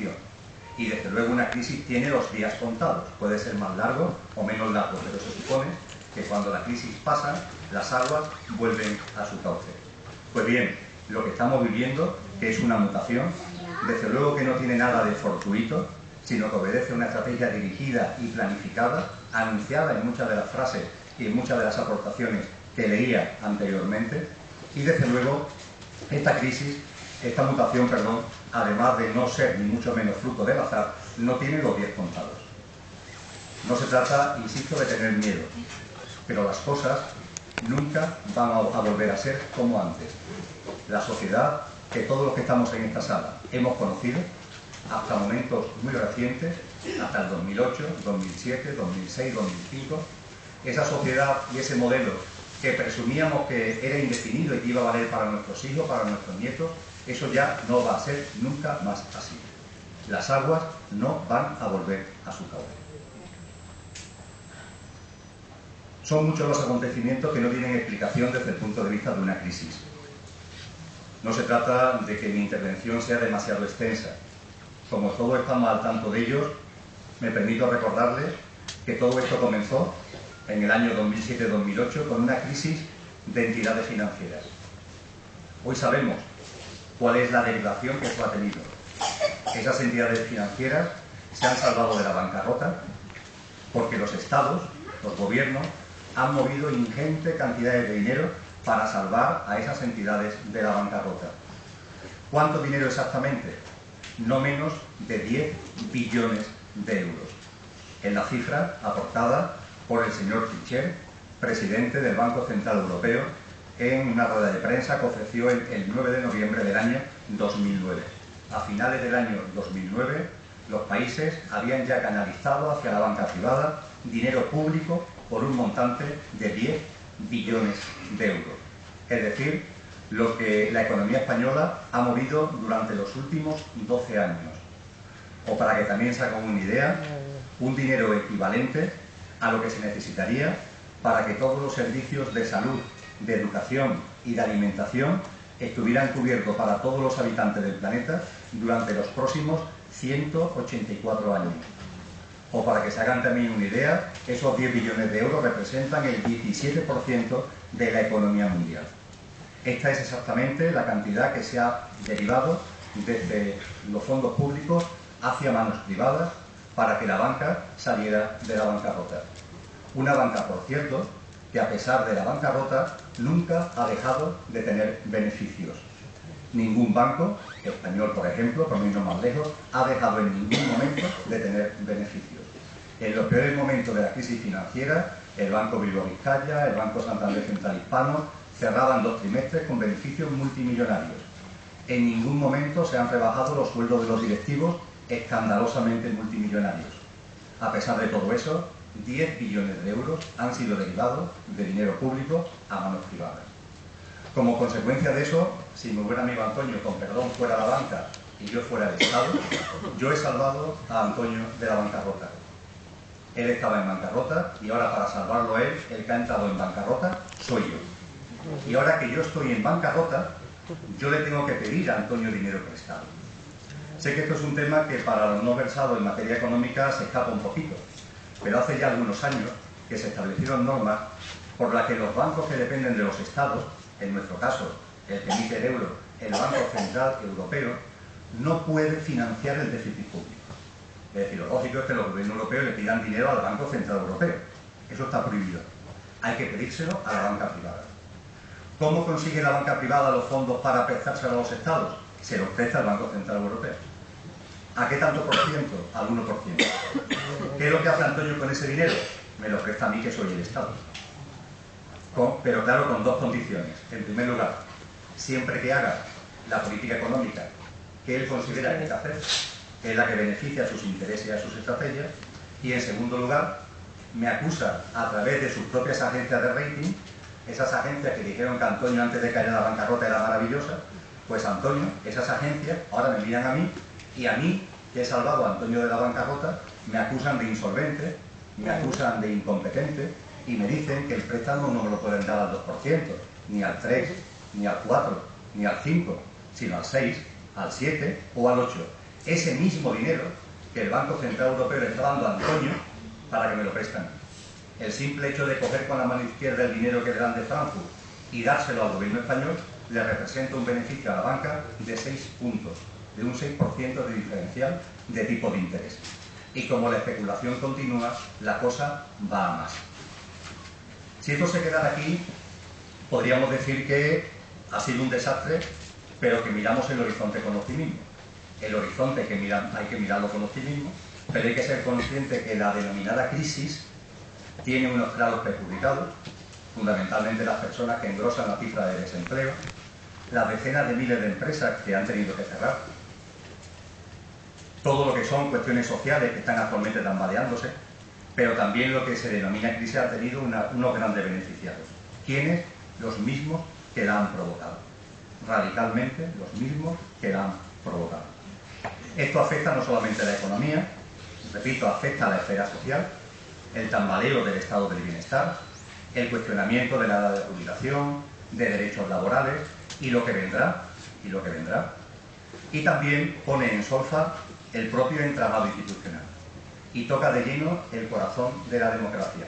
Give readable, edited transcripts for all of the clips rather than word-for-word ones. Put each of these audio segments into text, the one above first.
mutación. Y desde luego una crisis tiene los días contados, puede ser más largo o menos largo, pero se supone que cuando la crisis pasa, las aguas vuelven a su cauce. Pues bien, lo que estamos viviendo, que es una mutación, desde luego que no tiene nada de fortuito, sino que obedece a una estrategia dirigida y planificada, anunciada en muchas de las frases y en muchas de las aportaciones que leía anteriormente, y desde luego esta mutación, además de no ser ni mucho menos fruto del azar, no tiene los días contados. No se trata, insisto, de tener miedo, pero las cosas nunca van a volver a ser como antes. La sociedad que todos los que estamos en esta sala hemos conocido, hasta momentos muy recientes, hasta el 2008, 2007, 2006, 2005, esa sociedad y ese modelo que presumíamos que era indefinido y que iba a valer para nuestros hijos, para nuestros nietos, eso ya no va a ser nunca más así. Las aguas no van a volver a su cauce. Son muchos los acontecimientos que no tienen explicación desde el punto de vista de una crisis. No se trata de que mi intervención sea demasiado extensa. Como todos estamos al tanto de ellos, me permito recordarles que todo esto comenzó en el año 2007-2008 con una crisis de entidades financieras. Hoy sabemos cuál es la derivación que eso ha tenido. Esas entidades financieras se han salvado de la bancarrota porque los estados, los gobiernos, han movido ingentes cantidades de dinero para salvar a esas entidades de la bancarrota. ¿Cuánto dinero exactamente? No menos de 10 billones de euros. Es la cifra aportada por el señor Trichet, presidente del Banco Central Europeo, en una rueda de prensa que ofreció el 9 de noviembre del año 2009. A finales del año 2009, los países habían ya canalizado hacia la banca privada dinero público por un montante de 10 billones de euros. Es decir, lo que la economía española ha movido durante los últimos 12 años. O para que también se hagan una idea, un dinero equivalente a lo que se necesitaría para que todos los servicios de salud, de educación y de alimentación estuvieran cubiertos para todos los habitantes del planeta durante los próximos 184 años. O para que se hagan también una idea, esos 10 billones de euros representan el 17% de la economía mundial. Esta es exactamente la cantidad que se ha derivado desde los fondos públicos hacia manos privadas para que la banca saliera de la bancarrota. Una banca, por cierto, que a pesar de la bancarrota nunca ha dejado de tener beneficios. Ningún banco, español por ejemplo, por no irnos más lejos, ha dejado en ningún momento de tener beneficios. En los peores momentos de la crisis financiera, el Banco Bilbao Vizcaya, el Banco Santander Central Hispano, cerraban 2 trimestres con beneficios multimillonarios. En ningún momento se han rebajado los sueldos de los directivos escandalosamente multimillonarios. A pesar de todo eso, 10 billones de euros han sido derivados de dinero público a manos privadas. Como consecuencia de eso, si mi buen amigo Antonio, con perdón, fuera la banca y yo fuera el Estado, yo he salvado a Antonio de la bancarrota. Él estaba en bancarrota y ahora para salvarlo a él, el que ha entrado en bancarrota soy yo. Y ahora que yo estoy en bancarrota, yo le tengo que pedir a Antonio dinero prestado. Sé que esto es un tema que para los no versados en materia económica se escapa un poquito, pero hace ya algunos años que se establecieron normas por las que los bancos que dependen de los estados, en nuestro caso el que emite el euro, el Banco Central Europeo, no puede financiar el déficit público. Es decir, lo lógico es que los gobiernos europeos le pidan dinero al Banco Central Europeo. Eso está prohibido. Hay que pedírselo a la banca privada. ¿Cómo consigue la banca privada los fondos para prestárselo a los estados? Se los presta el Banco Central Europeo. ¿A qué tanto por ciento? Al 1%. ¿Qué es lo que hace Antonio con ese dinero? Me lo presta a mí, que soy el Estado. Pero claro, con 2 condiciones. En primer lugar, siempre que haga la política económica que él considera que hay que hacer, que es la que beneficia a sus intereses y a sus estrategias. Y en segundo lugar, me acusa a través de sus propias agencias de rating, esas agencias que dijeron que Antonio antes de caer en la bancarrota era maravillosa, pues Antonio, esas agencias ahora me miran a mí, y a mí, que he salvado a Antonio de la bancarrota, me acusan de insolvente, me acusan de incompetente y me dicen que el préstamo no me lo pueden dar al 2%, ni al 3%, ni al 4%, ni al 5%, sino al 6%, al 7% o al 8%. ese mismo dinero que el Banco Central Europeo le está dando a Antonio para que me lo prestan. El simple hecho de coger con la mano izquierda el dinero que le dan de Frankfurt y dárselo al gobierno español le representa un beneficio a la banca de 6 puntos, de un 6% de diferencial de tipo de interés. Y como la especulación continúa, la cosa va a más. Si esto se quedara aquí, podríamos decir que ha sido un desastre, pero que miramos el horizonte con optimismo. El horizonte hay que mirarlo con optimismo, pero hay que ser consciente que la denominada crisis tiene unos claros perjudicados, fundamentalmente las personas que engrosan la cifra de desempleo, las decenas de miles de empresas que han tenido que cerrar, todo lo que son cuestiones sociales que están actualmente tambaleándose, pero también lo que se denomina crisis ha tenido unos grandes beneficiados. ¿Quiénes? Los mismos que la han provocado. Radicalmente los mismos que la han provocado. Esto afecta no solamente a la economía, repito, afecta a la esfera social, el tambaleo del estado del bienestar, el cuestionamiento de la edad de jubilación, de derechos laborales y lo que vendrá, y también pone en solfa el propio entramado institucional y toca de lleno el corazón de la democracia,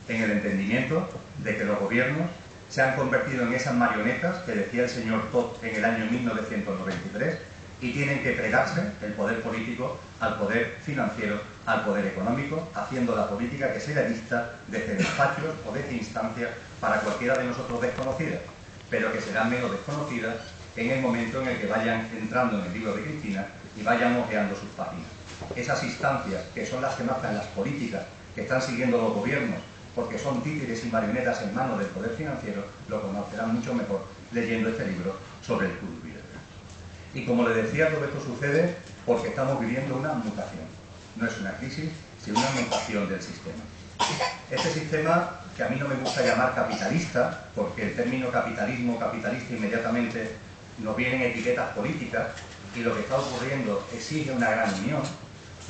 en el entendimiento de que los gobiernos se han convertido en esas marionetas que decía el señor Todt en el año 1993 y tienen que plegarse el poder político al poder financiero, al poder económico, haciendo la política que sea vista desde despachos o desde instancias para cualquiera de nosotros desconocidas, pero que serán menos desconocidas en el momento en el que vayan entrando en el libro de Cristina y vayan ojeando sus páginas. Esas instancias, que son las que marcan las políticas que están siguiendo los gobiernos, porque son títeres y marionetas en manos del poder financiero, lo conocerán mucho mejor leyendo este libro sobre el Kurubira. Y como le decía, todo esto sucede porque estamos viviendo una mutación. No es una crisis, sino una mutación del sistema. Este sistema, que a mí no me gusta llamar capitalista, porque el término capitalismo, capitalista, inmediatamente nos vienen etiquetas políticas, y lo que está ocurriendo exige una gran unión,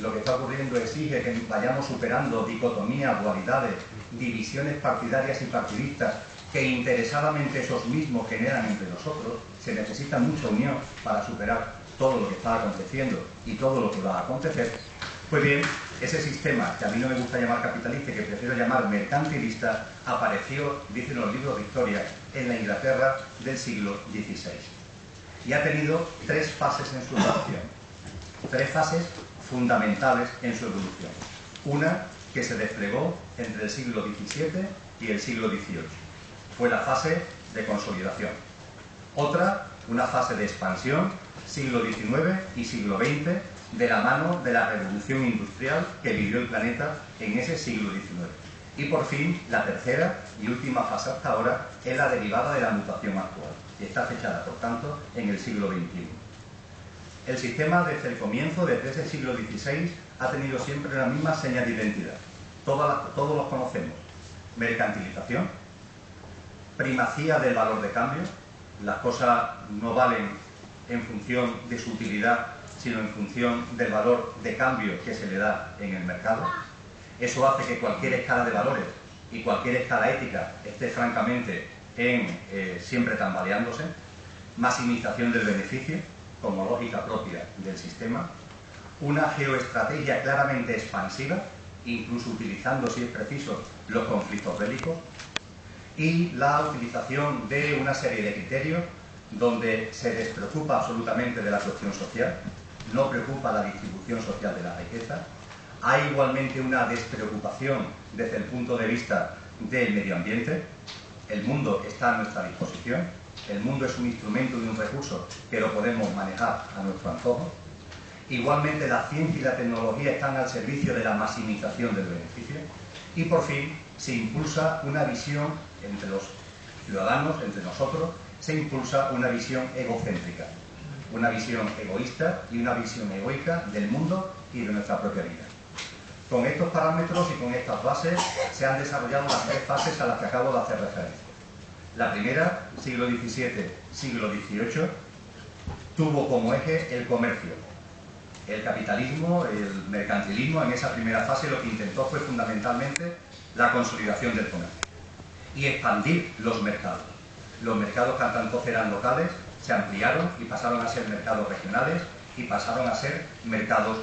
lo que está ocurriendo exige que vayamos superando dicotomías, dualidades, divisiones partidarias y partidistas que interesadamente esos mismos generan entre nosotros. Se necesita mucha unión para superar todo lo que está aconteciendo y todo lo que va a acontecer. Pues bien, ese sistema, que a mí no me gusta llamar capitalista y que prefiero llamar mercantilista, apareció, dicen los libros de historia, en la Inglaterra del siglo XVI. Y ha tenido 3 fases en su evolución, 3 fases fundamentales en su evolución. Una que se desplegó entre el siglo XVII y el siglo XVIII. Fue la fase de consolidación. Otra, una fase de expansión, siglo XIX y siglo XX, de la mano de la revolución industrial que vivió el planeta en ese siglo XIX. Y por fin, la tercera y última fase hasta ahora es la derivada de la mutación actual, y está fechada, por tanto, en el siglo XXI. El sistema, desde el comienzo, desde ese siglo XVI, ha tenido siempre la misma seña de identidad. Todos los conocemos. Mercantilización, primacía del valor de cambio. Las cosas no valen en función de su utilidad, sino en función del valor de cambio que se le da en el mercado. Eso hace que cualquier escala de valores y cualquier escala ética esté francamente siempre tambaleándose. Maximización del beneficio como lógica propia del sistema. Una geoestrategia claramente expansiva, incluso utilizando, si es preciso, los conflictos bélicos. Y la utilización de una serie de criterios donde se despreocupa absolutamente de la cuestión social, no preocupa la distribución social de la riqueza. Hay igualmente una despreocupación desde el punto de vista del medio ambiente. El mundo está a nuestra disposición. El mundo es un instrumento y un recurso que lo podemos manejar a nuestro antojo. Igualmente, la ciencia y la tecnología están al servicio de la maximización del beneficio. Y por fin, se impulsa una visión entre los ciudadanos, entre nosotros, se impulsa una visión egocéntrica, una visión egoísta y una visión egoica del mundo y de nuestra propia vida. Con estos parámetros y con estas bases se han desarrollado las 3 fases a las que acabo de hacer referencia. La primera, siglo XVII, siglo XVIII, tuvo como eje el comercio. El capitalismo, el mercantilismo, en esa primera fase lo que intentó fue fundamentalmente la consolidación del comercio y expandir los mercados. Los mercados que hasta entonces eran locales se ampliaron y pasaron a ser mercados regionales y pasaron a ser mercados